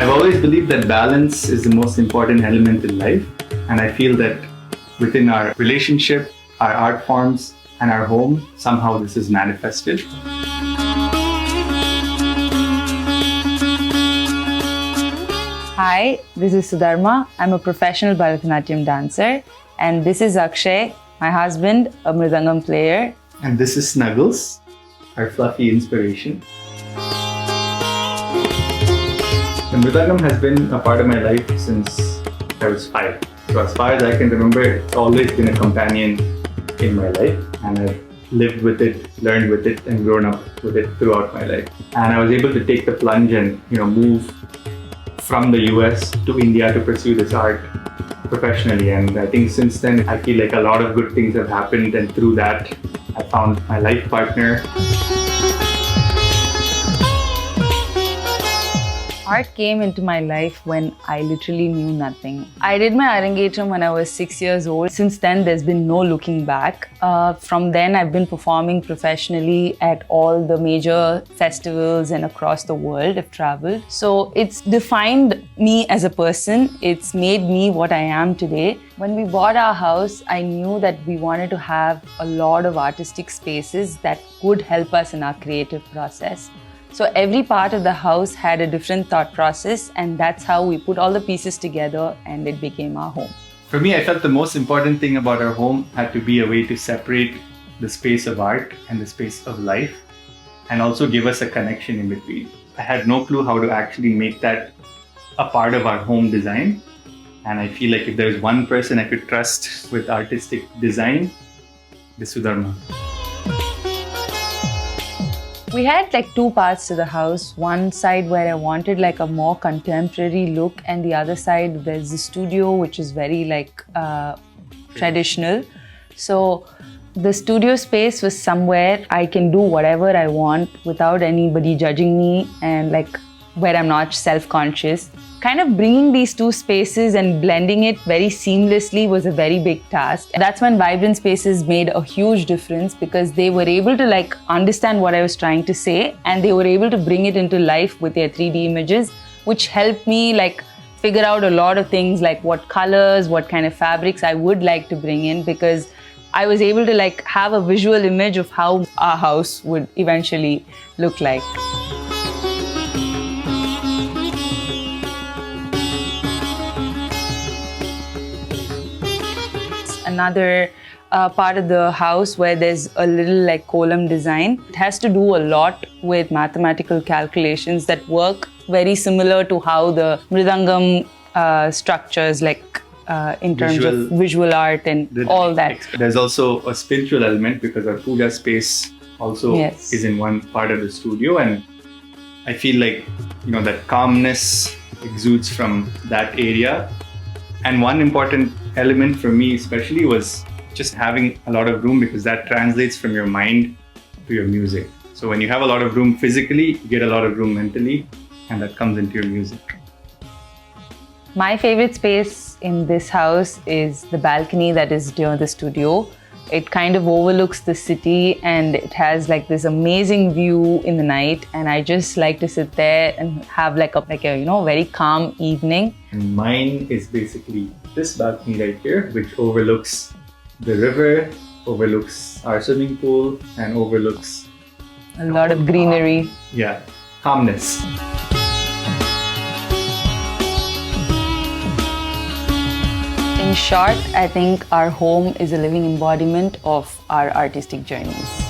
I've always believed that balance is the most important element in life, and I feel that within our relationship, our art forms, and our home, somehow this is manifested. Hi, this is Sudharma. I'm a professional Bharatanatyam dancer, and this is Akshay, my husband, a mridangam player. And this is Snuggles, our fluffy inspiration. The mridangam has been a part of my life since I was 5. So as far as I can remember, it's always been a companion in my life, and I've lived with it, learned with it, and grown up with it throughout my life. And I was able to take the plunge and move from the US to India to pursue this art professionally. And I think since then, I feel like a lot of good things have happened, and through that, I found my life partner. Art came into my life when I literally knew nothing. I did my Arangetram when I was 6 years old. Since then, there's been no looking back. From then, I've been performing professionally at all the major festivals and across the world. I've traveled. So it's defined me as a person. It's made me what I am today. When we bought our house, I knew that we wanted to have a lot of artistic spaces that could help us in our creative process. So every part of the house had a different thought process, and that's how we put all the pieces together and it became our home. For me, I felt the most important thing about our home had to be a way to separate the space of art and the space of life, and also give us a connection in between. I had no clue how to actually make that a part of our home design. And I feel like if there's one person I could trust with artistic design, it's Sudharma. We had like two parts to the house. One side where I wanted like a more contemporary look, and the other side there's the studio, which is very like traditional. So the studio space was somewhere I can do whatever I want without anybody judging me, and like where I'm not self-conscious. Kind of bringing these two spaces and blending it very seamlessly was a very big task. That's when Vibrant Spaces made a huge difference, because they were able to like understand what I was trying to say, and they were able to bring it into life with their 3D images, which helped me like figure out a lot of things like what colors, what kind of fabrics I would like to bring in, because I was able to like have a visual image of how our house would eventually look like. Another part of the house where there's a little like column design. It has to do a lot with mathematical calculations that work very similar to how the mridangam structures, like in terms of visual art and all that. There's also a spiritual element, because our puja space also is in one part of the studio, and I feel like that calmness exudes from that area. And one important element for me especially was just having a lot of room, because that translates from your mind to your music. So when you have a lot of room physically, you get a lot of room mentally, and that comes into your music. My favorite space in this house is the balcony that is near the studio. It kind of overlooks the city, and it has like this amazing view in the night, and I just like to sit there and have like a very calm evening. And mine is basically this balcony right here, which overlooks the river, overlooks our swimming pool, and overlooks a lot of greenery. Calmness. In short, I think our home is a living embodiment of our artistic journeys.